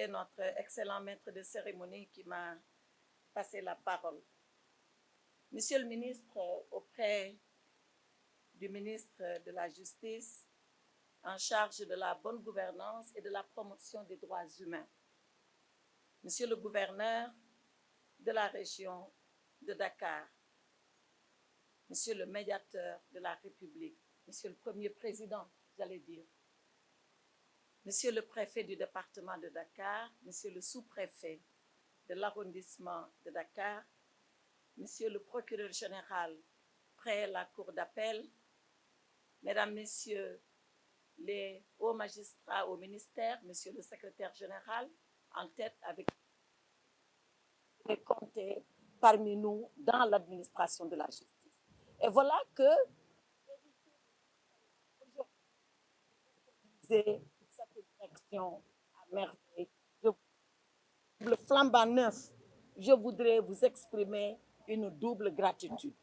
remercier notre excellent maître de cérémonie qui m'a passé la parole. Monsieur le ministre, auprès du ministre de la Justice, en charge de la bonne gouvernance et de la promotion des droits humains. Monsieur le gouverneur de la région de Dakar, Monsieur le médiateur de la République, Monsieur le premier président, j'allais dire, Monsieur le préfet du département de Dakar, Monsieur le sous-préfet de l'arrondissement de Dakar, Monsieur le procureur général près la cour d'appel, Mesdames, Messieurs les hauts magistrats au ministère, Monsieur le secrétaire général, en tête avec les comptés parmi nous dans l'administration de la justice. Et voilà que cette direction à merveille, le flambant neuf, je voudrais vous exprimer une double gratitude.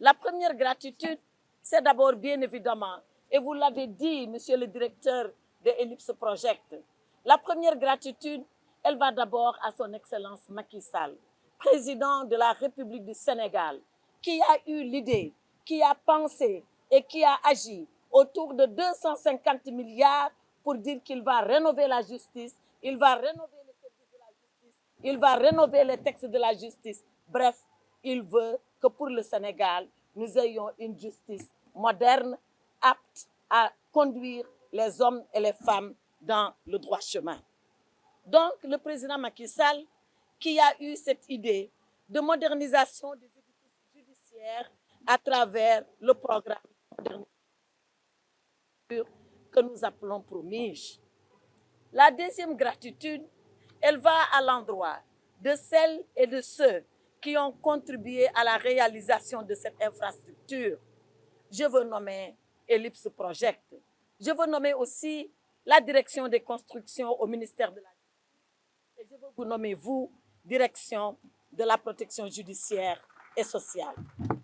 La première gratitude, c'est d'abord bien évidemment, et vous l'avez dit, monsieur le directeur de Ellipse Project, la première gratitude, elle va d'abord à son Excellence Macky Sall, président de la République du Sénégal, qui a eu l'idée, qui a pensé et qui a agi autour de 250 milliards pour dire qu'il va rénover la justice, il va rénover les services de la justice, il va rénover les textes de la justice. Bref, il veut que pour le Sénégal, nous ayons une justice moderne, apte à conduire les hommes et les femmes dans le droit chemin. Donc, le président Macky Sall, qui a eu cette idée de modernisation des édifices judiciaires à travers le programme que nous appelons Promige. La deuxième gratitude, elle va à l'endroit de celles et de ceux qui ont contribué à la réalisation de cette infrastructure. Je veux nommer Ellipse Project. Je veux nommer aussi la direction des constructions au ministère de la Justice. Et je veux vous nommer, vous, direction de la protection judiciaire et sociale.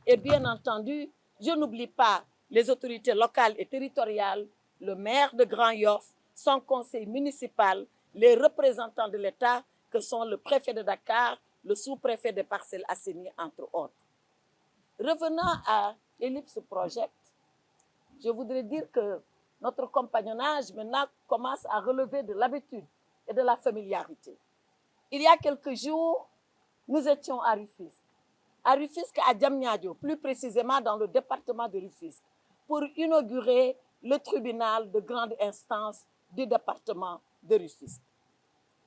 Et bien entendu, je n'oublie pas les autorités locales et territoriales, le maire de Grand Yoff, son conseil municipal, les représentants de l'État, que sont le préfet de Dakar, le sous-préfet des Parcelles Assainies, entre autres. Revenant à Ellipse Project, je voudrais dire que notre compagnonnage maintenant commence à relever de l'habitude et de la familiarité. Il y a quelques jours, nous étions à Rufisque à Diamniadio, plus précisément dans le département de Rufisque, pour inaugurer le tribunal de grande instance du département de Rufisque.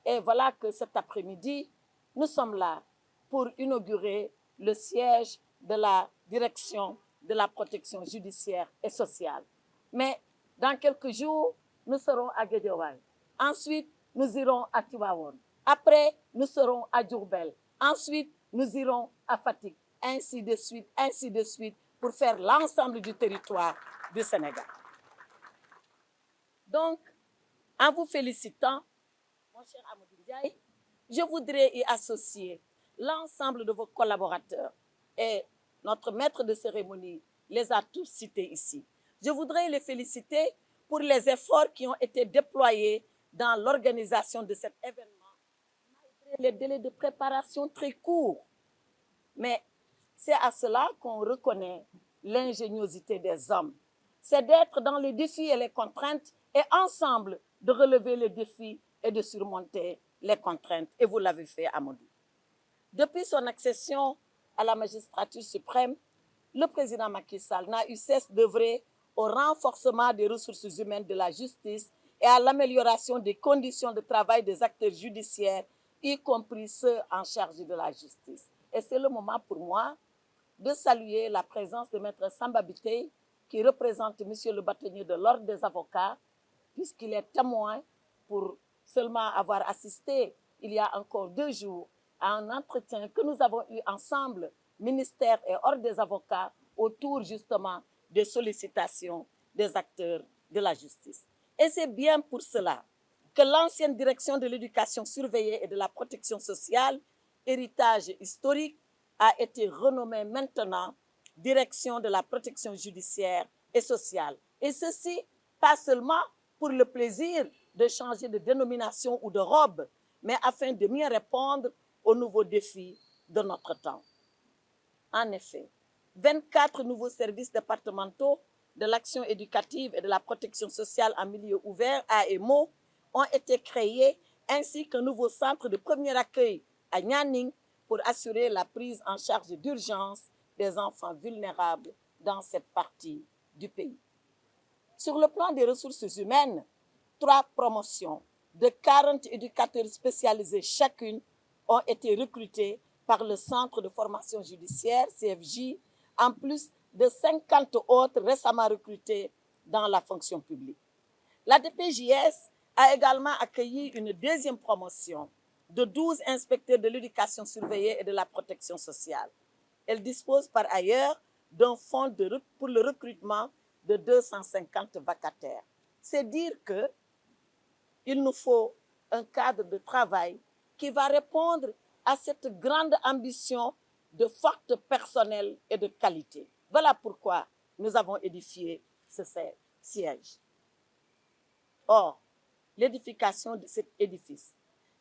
Et voilà que cet après-midi, nous sommes là pour inaugurer le siège de la direction de la protection judiciaire et sociale. Mais dans quelques jours, nous serons à Guédiawaye. Ensuite, nous irons à Tivaouane. Après, nous serons à Diourbel. Ensuite, nous irons à Fatick. Ainsi de suite, pour faire l'ensemble du territoire du Sénégal. Donc, en vous félicitant, mon cher Amadou Ndiaye, je voudrais y associer l'ensemble de vos collaborateurs et notre maître de cérémonie les a tous cités ici. Je voudrais les féliciter pour les efforts qui ont été déployés dans l'organisation de cet événement, malgré les délais de préparation très courts. Mais c'est à cela qu'on reconnaît l'ingéniosité des hommes. C'est d'être dans les défis et les contraintes et ensemble de relever les défis et de surmonter les contraintes. Et vous l'avez fait, Amadou. Depuis son accession à la magistrature suprême, le président Macky Sall n'a eu cesse d'œuvrer au renforcement des ressources humaines de la justice et à l'amélioration des conditions de travail des acteurs judiciaires, y compris ceux en charge de la justice. Et c'est le moment pour moi de saluer la présence de Maître Samba Bitèye, qui représente Monsieur le bâtonnier de l'Ordre des avocats, puisqu'il est témoin pour seulement avoir assisté, il y a encore 2 jours, à un entretien que nous avons eu ensemble, ministère et Ordre des avocats, autour justement des sollicitations des acteurs de la justice. Et c'est bien pour cela que l'ancienne direction de l'éducation surveillée et de la protection sociale, héritage historique, a été renommée maintenant direction de la protection judiciaire et sociale. Et ceci, pas seulement pour le plaisir de changer de dénomination ou de robe, mais afin de mieux répondre aux nouveaux défis de notre temps. En effet, 24 nouveaux services départementaux de l'action éducative et de la protection sociale en milieu ouvert, AEMO, ont été créés, ainsi qu'un nouveau centre de premier accueil à Nianing pour assurer la prise en charge d'urgence des enfants vulnérables dans cette partie du pays. Sur le plan des ressources humaines, 3 promotions de 40 éducateurs spécialisés chacune ont été recrutées par le Centre de formation judiciaire, CFJ, en plus de 50 autres récemment recrutés dans la fonction publique. La DPJS a également accueilli une deuxième promotion de 12 inspecteurs de l'éducation surveillée et de la protection sociale. Elle dispose par ailleurs d'un fonds pour le recrutement de 250 vacataires. C'est dire qu'il nous faut un cadre de travail qui va répondre à cette grande ambition de forte personnel et de qualité. Voilà pourquoi nous avons édifié ce siège. Or, l'édification de cet édifice,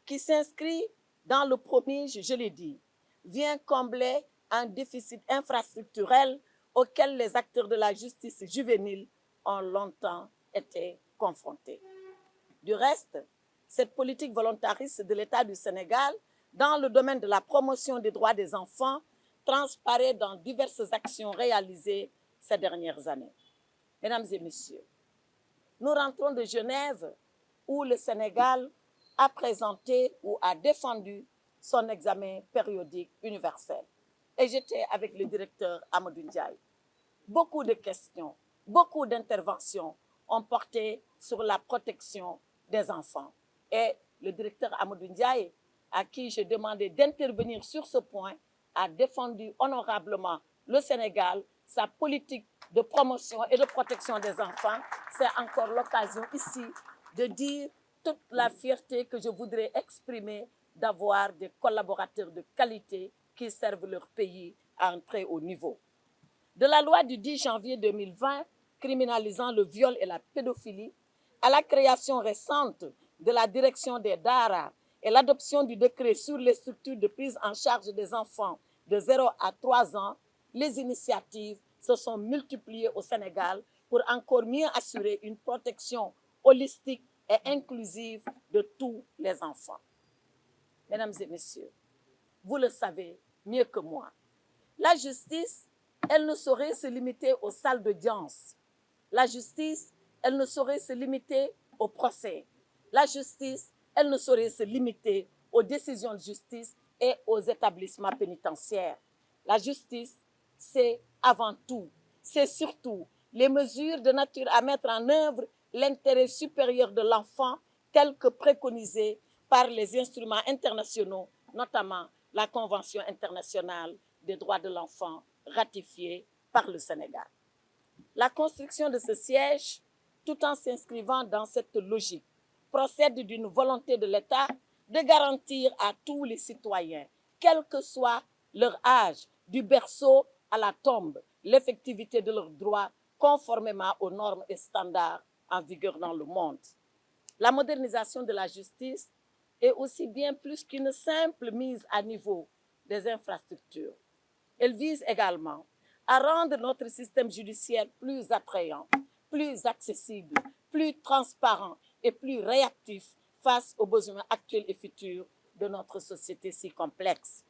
qui s'inscrit dans le promige, je l'ai dit, vient combler un déficit infrastructurel auquel les acteurs de la justice juvénile ont longtemps été confrontés. Du reste, cette politique volontariste de l'État du Sénégal dans le domaine de la promotion des droits des enfants transparaît dans diverses actions réalisées ces dernières années. Mesdames et messieurs, nous rentrons de Genève où le Sénégal a présenté ou a défendu son examen périodique universel. Et j'étais avec le directeur Amadou Ndiaye. Beaucoup de questions, beaucoup d'interventions ont porté sur la protection des enfants. Et le directeur Amadou Ndiaye, à qui j'ai demandé d'intervenir sur ce point, a défendu honorablement le Sénégal, sa politique de promotion et de protection des enfants. C'est encore l'occasion ici de dire toute la fierté que je voudrais exprimer d'avoir des collaborateurs de qualité qui servent leur pays à un très haut niveau. De la loi du 10 janvier 2020 criminalisant le viol et la pédophilie, à la création récente de la direction des DARA et l'adoption du décret sur les structures de prise en charge des enfants de 0 à 3 ans, les initiatives se sont multipliées au Sénégal pour encore mieux assurer une protection holistique et inclusive de tous les enfants. Mesdames et messieurs, vous le savez mieux que moi, la justice, elle ne saurait se limiter aux salles d'audience. La justice, elle ne saurait se limiter au procès. La justice, elle ne saurait se limiter aux décisions de justice et aux établissements pénitentiaires. La justice, c'est avant tout, c'est surtout les mesures de nature à mettre en œuvre l'intérêt supérieur de l'enfant tel que préconisé par les instruments internationaux, notamment la Convention internationale des droits de l'enfant ratifiée par le Sénégal. La construction de ce siège, tout en s'inscrivant dans cette logique, procède d'une volonté de l'État de garantir à tous les citoyens, quel que soit leur âge, du berceau à la tombe, l'effectivité de leurs droits conformément aux normes et standards en vigueur dans le monde. La modernisation de la justice est aussi bien plus qu'une simple mise à niveau des infrastructures. Elle vise également à rendre notre système judiciaire plus attrayant, plus accessible, plus transparent et plus réactif face aux besoins actuels et futurs de notre société si complexe.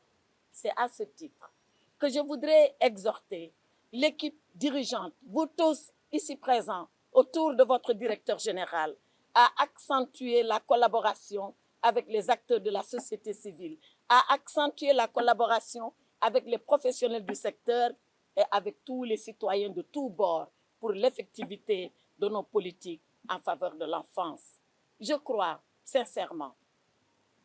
C'est à ce titre que je voudrais exhorter l'équipe dirigeante, vous tous ici présents, autour de votre directeur général, à accentuer la collaboration avec les acteurs de la société civile, à accentuer la collaboration avec les professionnels du secteur et avec tous les citoyens de tous bords pour l'effectivité de nos politiques en faveur de l'enfance. Je crois sincèrement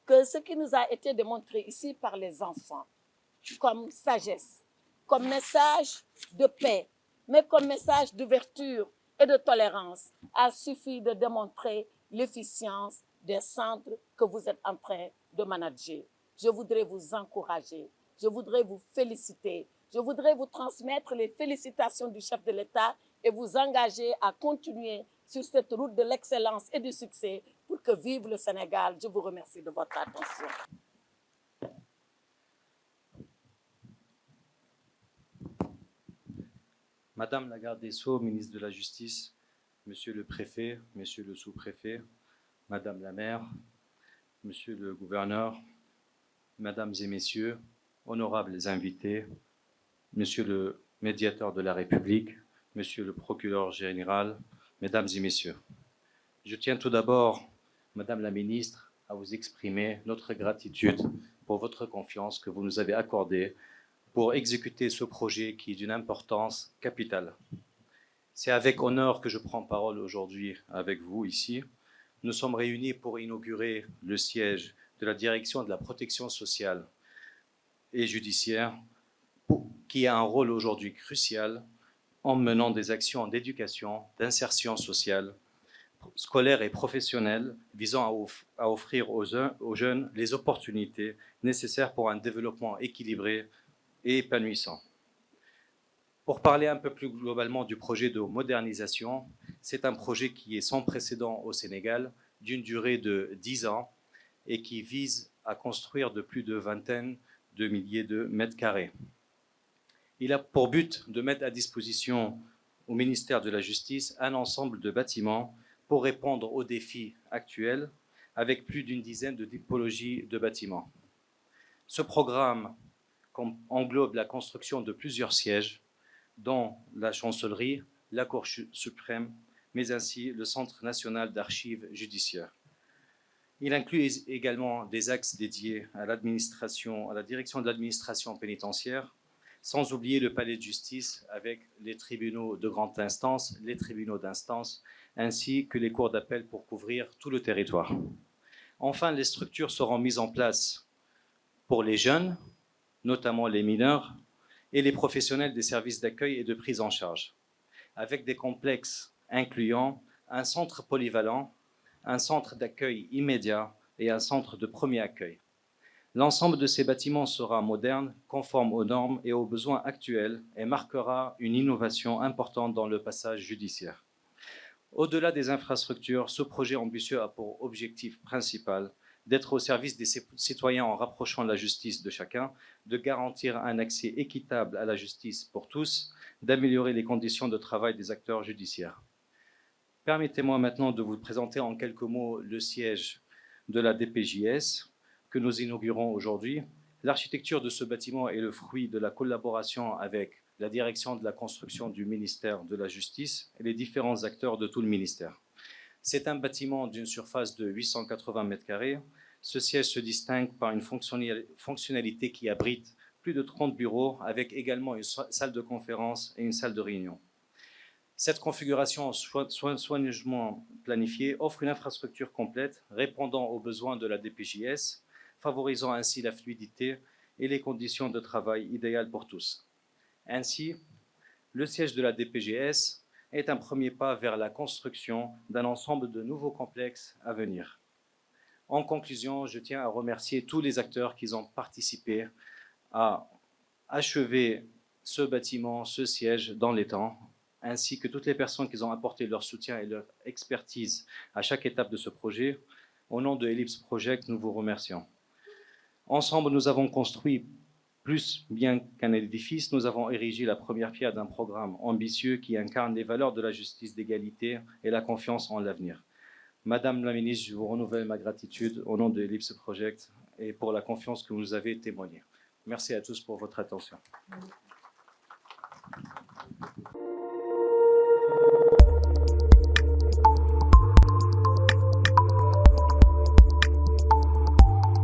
que ce qui nous a été démontré ici par les enfants, comme sagesse, comme message de paix, mais comme message d'ouverture et de tolérance, a suffi de démontrer l'efficience des centres que vous êtes en train de manager. Je voudrais vous encourager, je voudrais vous féliciter, je voudrais vous transmettre les félicitations du chef de l'État et vous engager à continuer sur cette route de l'excellence et du succès pour que vive le Sénégal. Je vous remercie de votre attention. Madame la garde des Sceaux, ministre de la Justice, Monsieur le préfet, Monsieur le sous-préfet, Madame la maire, Monsieur le gouverneur, Mesdames et Messieurs, honorables invités, Monsieur le médiateur de la République, Monsieur le procureur général, Mesdames et Messieurs. Je tiens tout d'abord, Madame la ministre, à vous exprimer notre gratitude pour votre confiance que vous nous avez accordée pour exécuter ce projet qui est d'une importance capitale. C'est avec honneur que je prends parole aujourd'hui avec vous ici. Nous sommes réunis pour inaugurer le siège de la direction de la protection sociale et judiciaire, qui a un rôle aujourd'hui crucial en menant des actions d'éducation, d'insertion sociale, scolaire et professionnelle, visant à offrir aux jeunes les opportunités nécessaires pour un développement équilibré et épanouissant. Pour parler un peu plus globalement du projet de modernisation, c'est un projet qui est sans précédent au Sénégal, d'une durée de 10 ans et qui vise à construire de plus de vingtaine de milliers de mètres carrés. Il a pour but de mettre à disposition au ministère de la Justice un ensemble de bâtiments pour répondre aux défis actuels avec plus d'une dizaine de typologies de bâtiments. Ce programme englobe la construction de plusieurs sièges, dont la chancellerie, la Cour suprême, mais ainsi le Centre national d'archives judiciaires. Il inclut également des axes dédiés à l'administration, à la direction de l'administration pénitentiaire, sans oublier le palais de justice avec les tribunaux de grande instance, les tribunaux d'instance, ainsi que les cours d'appel pour couvrir tout le territoire. Enfin, les structures seront mises en place pour les jeunes, notamment les mineurs, et les professionnels des services d'accueil et de prise en charge, avec des complexes incluant un centre polyvalent, un centre d'accueil immédiat et un centre de premier accueil. L'ensemble de ces bâtiments sera moderne, conforme aux normes et aux besoins actuels et marquera une innovation importante dans le passage judiciaire. Au-delà des infrastructures, ce projet ambitieux a pour objectif principal d'être au service des citoyens en rapprochant la justice de chacun, de garantir un accès équitable à la justice pour tous, d'améliorer les conditions de travail des acteurs judiciaires. Permettez-moi maintenant de vous présenter en quelques mots le siège de la DPJS que nous inaugurons aujourd'hui. L'architecture de ce bâtiment est le fruit de la collaboration avec la direction de la construction du ministère de la Justice et les différents acteurs de tout le ministère. C'est un bâtiment d'une surface de 880 mètres carrés. Ce siège se distingue par une fonctionnalité qui abrite plus de 30 bureaux, avec également une salle de conférence et une salle de réunion. Cette configuration soigneusement planifiée offre une infrastructure complète, répondant aux besoins de la DPJS, favorisant ainsi la fluidité et les conditions de travail idéales pour tous. Ainsi, le siège de la DPJS est un premier pas vers la construction d'un ensemble de nouveaux complexes à venir. En conclusion, je tiens à remercier tous les acteurs qui ont participé à achever ce bâtiment, ce siège dans les temps, ainsi que toutes les personnes qui ont apporté leur soutien et leur expertise à chaque étape de ce projet. Au nom de Ellipse Project, nous vous remercions. Ensemble, nous avons construit plus bien qu'un édifice, nous avons érigé la première pierre d'un programme ambitieux qui incarne les valeurs de la justice, d'égalité et la confiance en l'avenir. Madame la ministre, je vous renouvelle ma gratitude au nom de Ellipse Project et pour la confiance que vous nous avez témoignée. Merci à tous pour votre attention.